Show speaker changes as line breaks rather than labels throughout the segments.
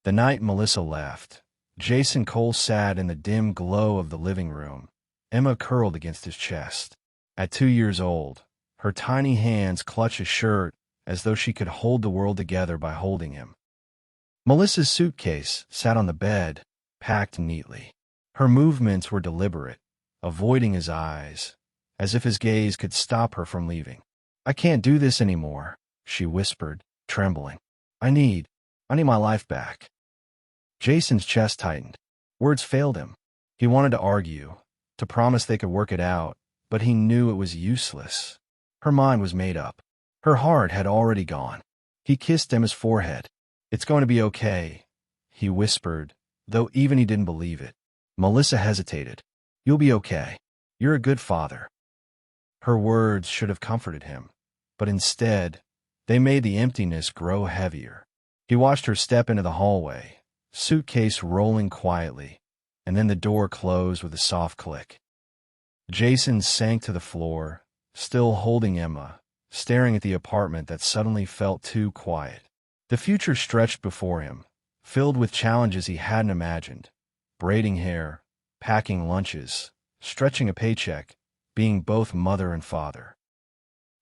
The night Melissa left, Jason Cole sat in the dim glow of the living room, Emma curled against his chest. At 2 years old, her tiny hands clutched his shirt as though she could hold the world together by holding him. Melissa's suitcase sat on the bed, packed neatly. Her movements were deliberate, avoiding his eyes, as if his gaze could stop her from leaving. "I can't do this anymore," she whispered, trembling. I need my life back." Jason's chest tightened. Words failed him. He wanted to argue, to promise they could work it out, but he knew it was useless. Her mind was made up. Her heart had already gone. He kissed Emma's forehead. "It's going to be okay," he whispered, though even he didn't believe it. Melissa hesitated. "You'll be okay. You're a good father." Her words should have comforted him, but instead, they made the emptiness grow heavier. He watched her step into the hallway, suitcase rolling quietly, and then the door closed with a soft click. Jason sank to the floor, still holding Emma, staring at the apartment that suddenly felt too quiet. The future stretched before him, filled with challenges he hadn't imagined: braiding hair, packing lunches, stretching a paycheck, being both mother and father.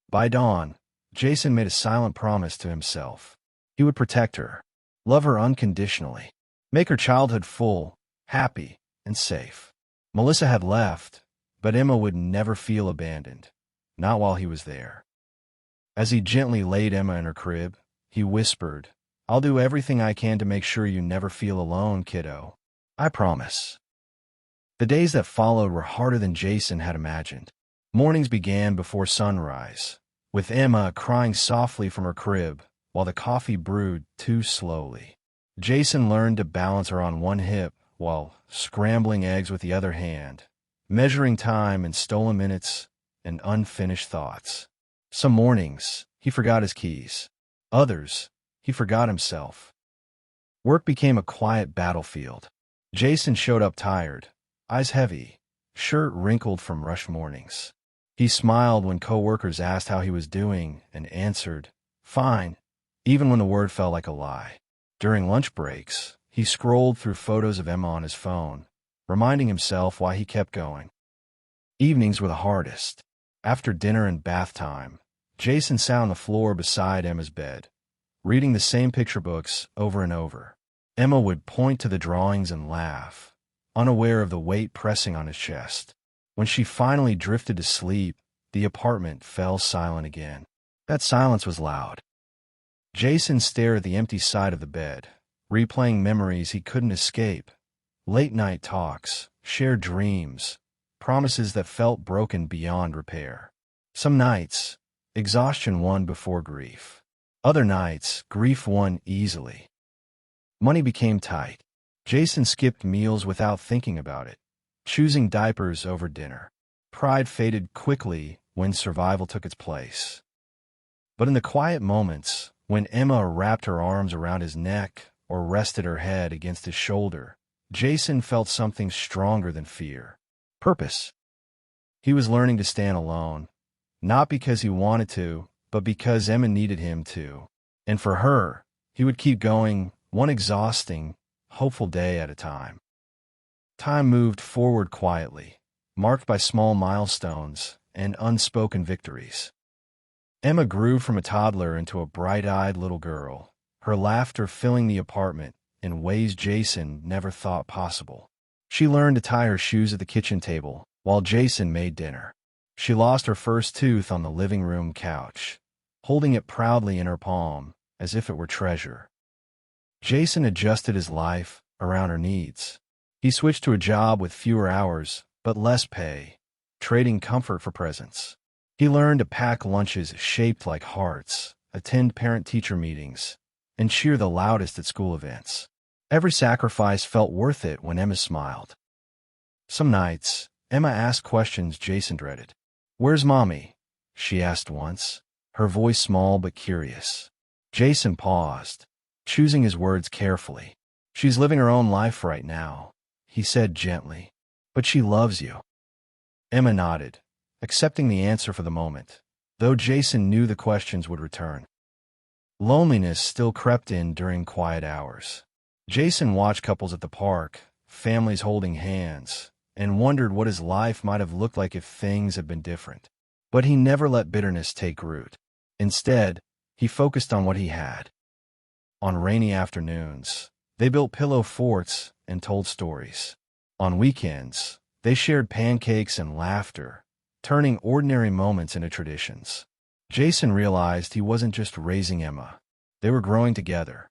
By dawn, Jason made a silent promise to himself. He would protect her, love her unconditionally, make her childhood full, happy, and safe. Melissa had left, but Emma would never feel abandoned, not while he was there. As he gently laid Emma in her crib, he whispered, "I'll do everything I can to make sure you never feel alone, kiddo. I promise." The days that followed were harder than Jason had imagined. Mornings began before sunrise, with Emma crying softly from her crib while the coffee brewed too slowly. Jason learned to balance her on one hip while scrambling eggs with the other hand, measuring time in stolen minutes and unfinished thoughts. Some mornings, he forgot his keys. Others, he forgot himself. Work became a quiet battlefield. Jason showed up tired, eyes heavy, shirt wrinkled from rush mornings. He smiled when coworkers asked how he was doing and answered, "Fine," even when the word felt like a lie. During lunch breaks, he scrolled through photos of Emma on his phone, reminding himself why he kept going. Evenings were the hardest. After dinner and bath time, Jason sat on the floor beside Emma's bed, reading the same picture books over and over. Emma would point to the drawings and laugh, unaware of the weight pressing on his chest. When she finally drifted to sleep, the apartment fell silent again. That silence was loud. Jason stared at the empty side of the bed, replaying memories he couldn't escape. Late-night talks, shared dreams, promises that felt broken beyond repair. Some nights, exhaustion won before grief. Other nights, grief won easily. Money became tight. Jason skipped meals without thinking about it, choosing diapers over dinner. Pride faded quickly when survival took its place. But in the quiet moments, when Emma wrapped her arms around his neck or rested her head against his shoulder, Jason felt something stronger than fear: purpose. He was learning to stand alone, not because he wanted to, but because Emma needed him to. And for her, he would keep going, one exhausting, hopeful day at a time. Time moved forward quietly, marked by small milestones and unspoken victories. Emma grew from a toddler into a bright-eyed little girl, her laughter filling the apartment in ways Jason never thought possible. She learned to tie her shoes at the kitchen table while Jason made dinner. She lost her first tooth on the living room couch, holding it proudly in her palm as if it were treasure. Jason adjusted his life around her needs. He switched to a job with fewer hours but less pay, trading comfort for presence. He learned to pack lunches shaped like hearts, attend parent-teacher meetings, and cheer the loudest at school events. Every sacrifice felt worth it when Emma smiled. Some nights, Emma asked questions Jason dreaded. "Where's Mommy?" she asked once, her voice small but curious. Jason paused, choosing his words carefully. "She's living her own life right now," he said gently. "But she loves you." Emma nodded, accepting the answer for the moment, though Jason knew the questions would return. Loneliness still crept in during quiet hours. Jason watched couples at the park, families holding hands, and wondered what his life might have looked like if things had been different. But he never let bitterness take root. Instead, he focused on what he had. On rainy afternoons, they built pillow forts and told stories. On weekends, they shared pancakes and laughter, turning ordinary moments into traditions. Jason realized he wasn't just raising Emma. They were growing together.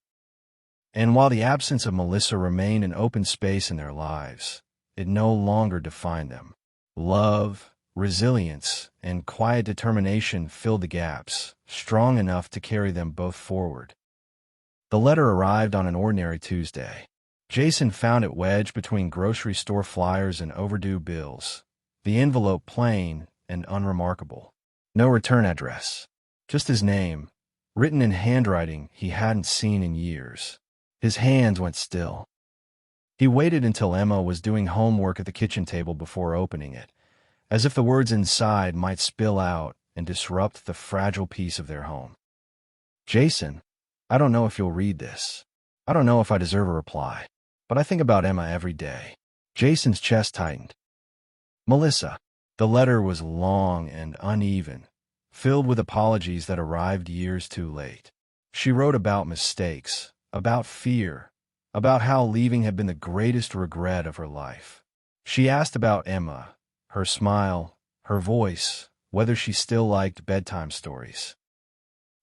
And while the absence of Melissa remained an open space in their lives, it no longer defined them. Love, resilience, and quiet determination filled the gaps, strong enough to carry them both forward. The letter arrived on an ordinary Tuesday. Jason found it wedged between grocery store flyers and overdue bills, the envelope plain and unremarkable. No return address, just his name, written in handwriting he hadn't seen in years. His hands went still. He waited until Emma was doing homework at the kitchen table before opening it, as if the words inside might spill out and disrupt the fragile peace of their home. Jason, I don't know if you'll read this. I don't know if I deserve a reply, but I think about Emma every day. Jason's chest tightened. Melissa. The letter was long and uneven, filled with apologies that arrived years too late. She wrote about mistakes, about fear, about how leaving had been the greatest regret of her life. She asked about Emma, her smile, her voice, whether she still liked bedtime stories.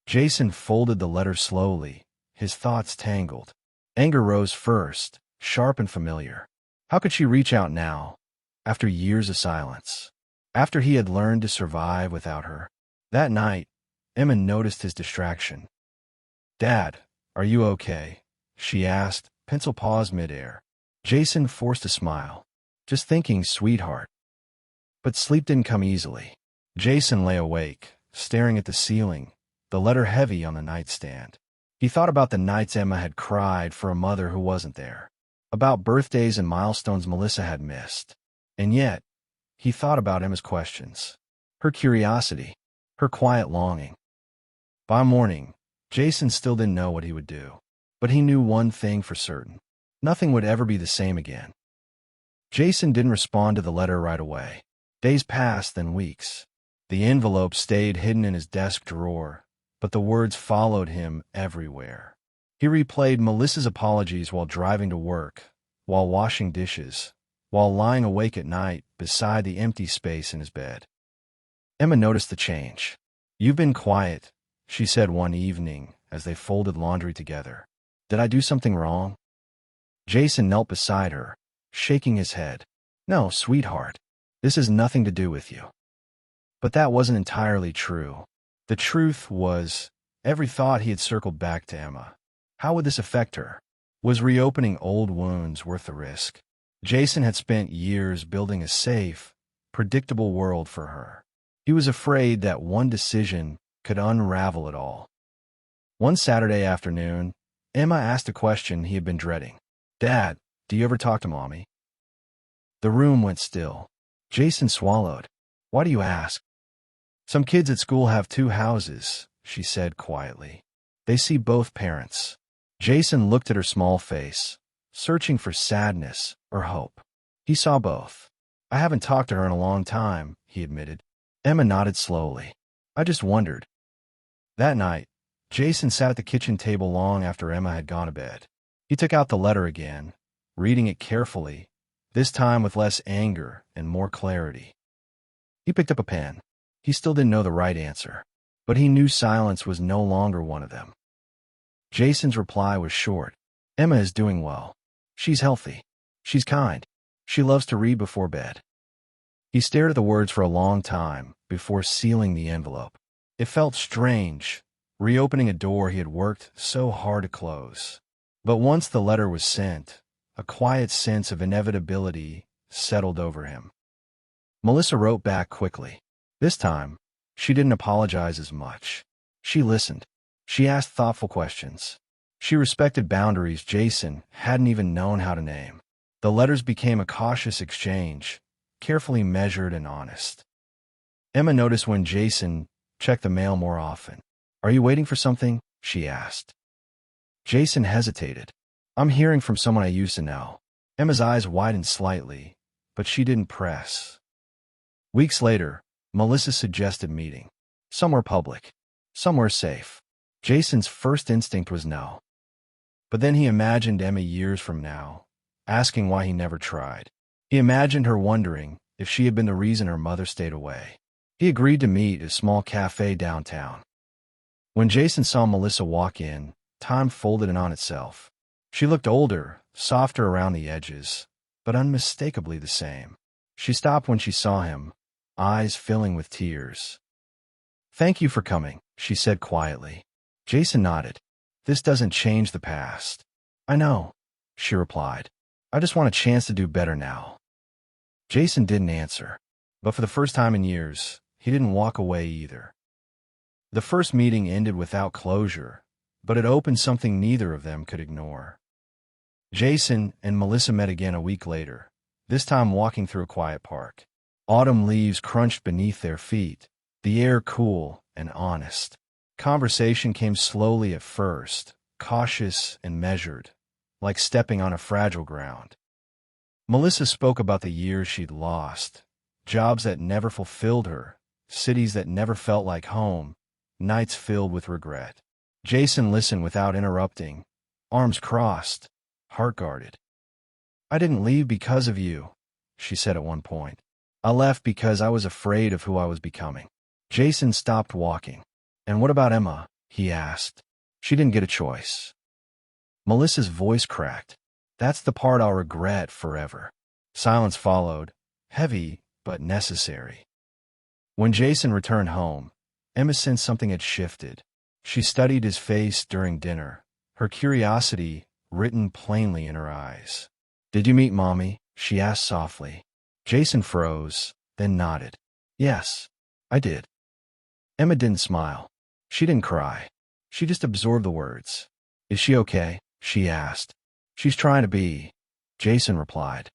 Jason folded the letter slowly, his thoughts tangled. Anger rose first, sharp and familiar. How could she reach out now, after years of silence? After he had learned to survive without her? That night, Emma noticed his distraction. Dad, are you okay? She asked, pencil paused midair. Jason forced a smile. Just thinking, sweetheart. But sleep didn't come easily. Jason lay awake, staring at the ceiling, the letter heavy on the nightstand. He thought about the nights Emma had cried for a mother who wasn't there, about birthdays and milestones Melissa had missed. And yet, he thought about Emma's questions, her curiosity, her quiet longing. By morning, Jason still didn't know what he would do, but he knew one thing for certain. Nothing would ever be the same again. Jason didn't respond to the letter right away. Days passed, then weeks. The envelope stayed hidden in his desk drawer, but the words followed him everywhere. He replayed Melissa's apologies while driving to work, while washing dishes, while lying awake at night beside the empty space in his bed. Emma noticed the change. You've been quiet, she said one evening as they folded laundry together. Did I do something wrong? Jason knelt beside her, shaking his head. No, sweetheart. This has nothing to do with you. But that wasn't entirely true. The truth was, every thought he had circled back to Emma. How would this affect her? Was reopening old wounds worth the risk? Jason had spent years building a safe, predictable world for her. He was afraid that one decision could unravel it all. One Saturday afternoon, Emma asked a question he had been dreading. Dad, do you ever talk to Mommy? The room went still. Jason swallowed. Why do you ask? Some kids at school have two houses, she said quietly. They see both parents. Jason looked at her small face, searching for sadness or hope. He saw both. I haven't talked to her in a long time, he admitted. Emma nodded slowly. I just wondered. That night, Jason sat at the kitchen table long after Emma had gone to bed. He took out the letter again, reading it carefully, this time with less anger and more clarity. He picked up a pen. He still didn't know the right answer, but he knew silence was no longer one of them. Jason's reply was short. Emma is doing well. She's healthy. She's kind. She loves to read before bed. He stared at the words for a long time before sealing the envelope. It felt strange, reopening a door he had worked so hard to close. But once the letter was sent, a quiet sense of inevitability settled over him. Melissa wrote back quickly. This time, she didn't apologize as much. She listened. She asked thoughtful questions. She respected boundaries Jason hadn't even known how to name. The letters became a cautious exchange, carefully measured and honest. Emma noticed when Jason checked the mail more often. Are you waiting for something? She asked. Jason hesitated. I'm hearing from someone I used to know. Emma's eyes widened slightly, but she didn't press. Weeks later, Melissa suggested meeting. Somewhere public. Somewhere safe. Jason's first instinct was no. But then he imagined Emma years from now, asking why he never tried. He imagined her wondering if she had been the reason her mother stayed away. He agreed to meet at a small cafe downtown. When Jason saw Melissa walk in, time folded in on itself. She looked older, softer around the edges, but unmistakably the same. She stopped when she saw him, eyes filling with tears. "Thank you for coming," she said quietly. Jason nodded. "This doesn't change the past." "I know," she replied. "I just want a chance to do better now." Jason didn't answer, but for the first time in years, he didn't walk away either. The first meeting ended without closure, but it opened something neither of them could ignore. Jason and Melissa met again a week later, this time walking through a quiet park. Autumn leaves crunched beneath their feet, the air cool and honest. Conversation came slowly at first, cautious and measured, like stepping on a fragile ground. Melissa spoke about the years she'd lost, jobs that never fulfilled her, cities that never felt like home, nights filled with regret. Jason listened without interrupting, arms crossed, heart guarded. "I didn't leave because of you," she said at one point. "I left because I was afraid of who I was becoming." Jason stopped walking. "And what about Emma?" he asked. "She didn't get a choice." Melissa's voice cracked. "That's the part I'll regret forever." Silence followed, heavy but necessary. When Jason returned home, Emma sensed something had shifted. She studied his face during dinner, her curiosity written plainly in her eyes. "Did you meet Mommy?" she asked softly. Jason froze, then nodded. "Yes, I did." Emma didn't smile. She didn't cry. She just absorbed the words. "Is she okay?" she asked. "She's trying to be," Jason replied.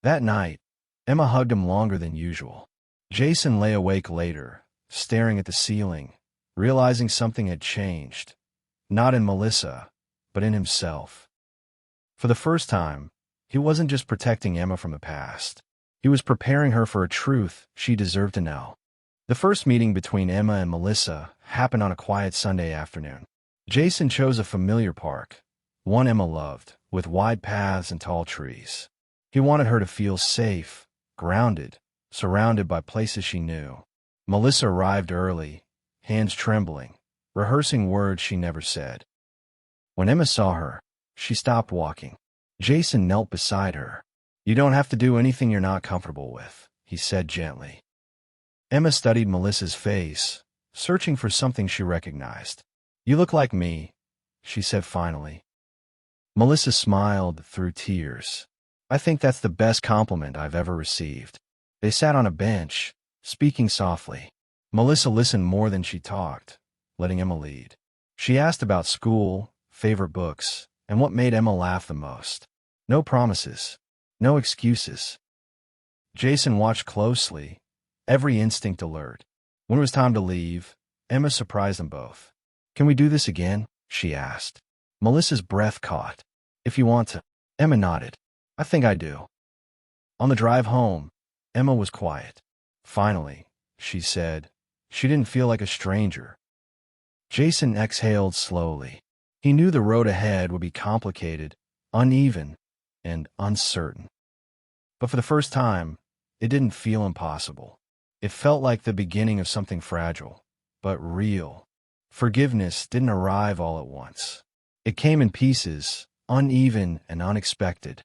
That night, Emma hugged him longer than usual. Jason lay awake later, staring at the ceiling, realizing something had changed, not in Melissa, but in himself. For the first time, he wasn't just protecting Emma from the past. He was preparing her for a truth she deserved to know. The first meeting between Emma and Melissa happened on a quiet Sunday afternoon. Jason chose a familiar park, one Emma loved, with wide paths and tall trees. He wanted her to feel safe, grounded, surrounded by places she knew. Melissa arrived early, hands trembling, rehearsing words she never said. When Emma saw her, she stopped walking. Jason knelt beside her. "You don't have to do anything you're not comfortable with," he said gently. Emma studied Melissa's face, searching for something she recognized. "You look like me," she said finally. Melissa smiled through tears. "I think that's the best compliment I've ever received." They sat on a bench, speaking softly. Melissa listened more than she talked, letting Emma lead. She asked about school, favorite books, and what made Emma laugh the most. No promises, no excuses. Jason watched closely, every instinct alert. When it was time to leave, Emma surprised them both. "Can we do this again?" she asked. Melissa's breath caught. "If you want to." Emma nodded. "I think I do." On the drive home, Emma was quiet. Finally, she said, she didn't feel like a stranger. Jason exhaled slowly. He knew the road ahead would be complicated, uneven, and uncertain. But for the first time, it didn't feel impossible. It felt like the beginning of something fragile, but real. Forgiveness didn't arrive all at once. It came in pieces, uneven and unexpected.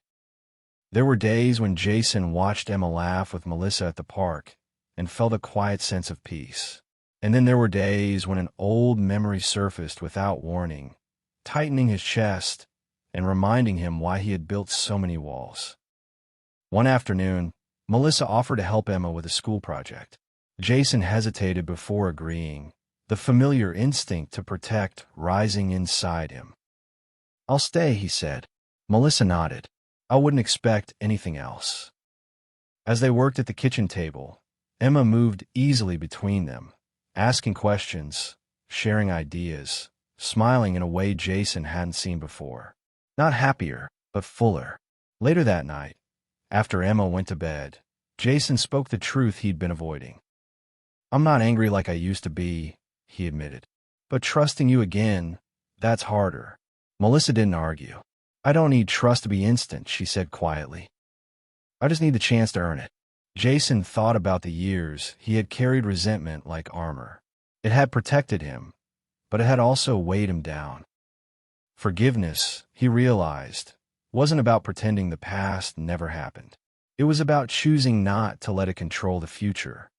There were days when Jason watched Emma laugh with Melissa at the park and felt a quiet sense of peace. And then there were days when an old memory surfaced without warning, tightening his chest and reminding him why he had built so many walls. One afternoon, Melissa offered to help Emma with a school project. Jason hesitated before agreeing, the familiar instinct to protect rising inside him. "I'll stay," he said. Melissa nodded. "I wouldn't expect anything else." As they worked at the kitchen table, Emma moved easily between them, asking questions, sharing ideas, smiling in a way Jason hadn't seen before. Not happier, but fuller. Later that night, after Emma went to bed, Jason spoke the truth he'd been avoiding. I'm not angry like I used to be, he admitted. But trusting you again, that's harder. Melissa didn't argue. I don't need trust to be instant, she said quietly. I just need the chance to earn it. Jason thought about the years he had carried resentment like armor. It had protected him, but it had also weighed him down. Forgiveness, he realized, wasn't about pretending the past never happened. It was about choosing not to let it control the future.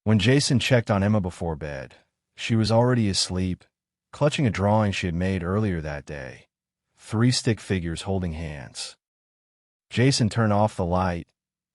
When Jason checked on Emma before bed, she was already asleep, clutching a drawing she had made earlier that day. 3 stick figures holding hands. Jason turned off the light,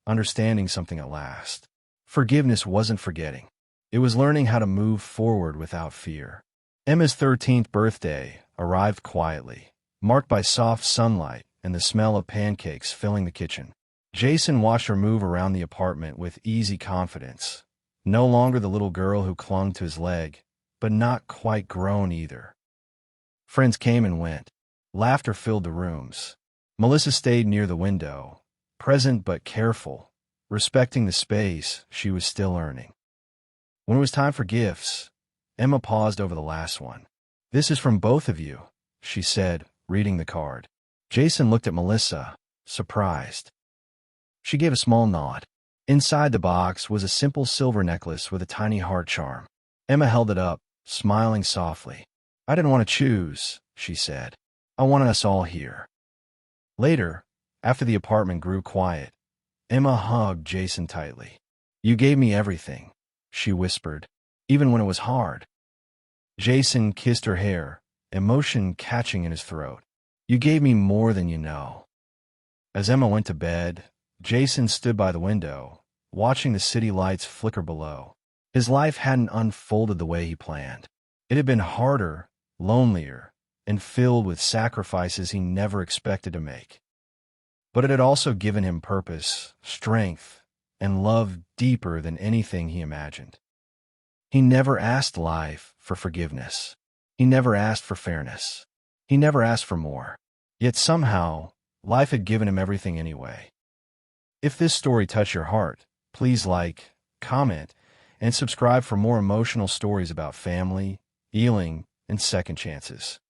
understanding something at last. Forgiveness wasn't forgetting. It was learning how to move forward without fear. Emma's 13th birthday arrived quietly, marked by soft sunlight and the smell of pancakes filling the kitchen. Jason watched her move around the apartment with easy confidence, no longer the little girl who clung to his leg, but not quite grown either. Friends came and went. Laughter filled the rooms. Melissa stayed near the window, present but careful, respecting the space she was still earning. When it was time for gifts, Emma paused over the last one. This is from both of you, she said, reading the card. Jason looked at Melissa, surprised. She gave a small nod. Inside the box was a simple silver necklace with a tiny heart charm. Emma held it up, smiling softly. I didn't want to choose, she said. I wanted us all here. Later, after the apartment grew quiet, Emma hugged Jason tightly. You gave me everything, she whispered, even when it was hard. Jason kissed her hair, emotion catching in his throat. You gave me more than you know. As Emma went to bed, Jason stood by the window, watching the city lights flicker below. His life hadn't unfolded the way he planned. It had been harder, lonelier, and filled with sacrifices he never expected to make. But it had also given him purpose, strength, and love deeper than anything he imagined. He never asked life for forgiveness. He never asked for fairness. He never asked for more. Yet somehow, life had given him everything anyway. If this story touched your heart, please like, comment, and subscribe for more emotional stories about family, healing, and second chances.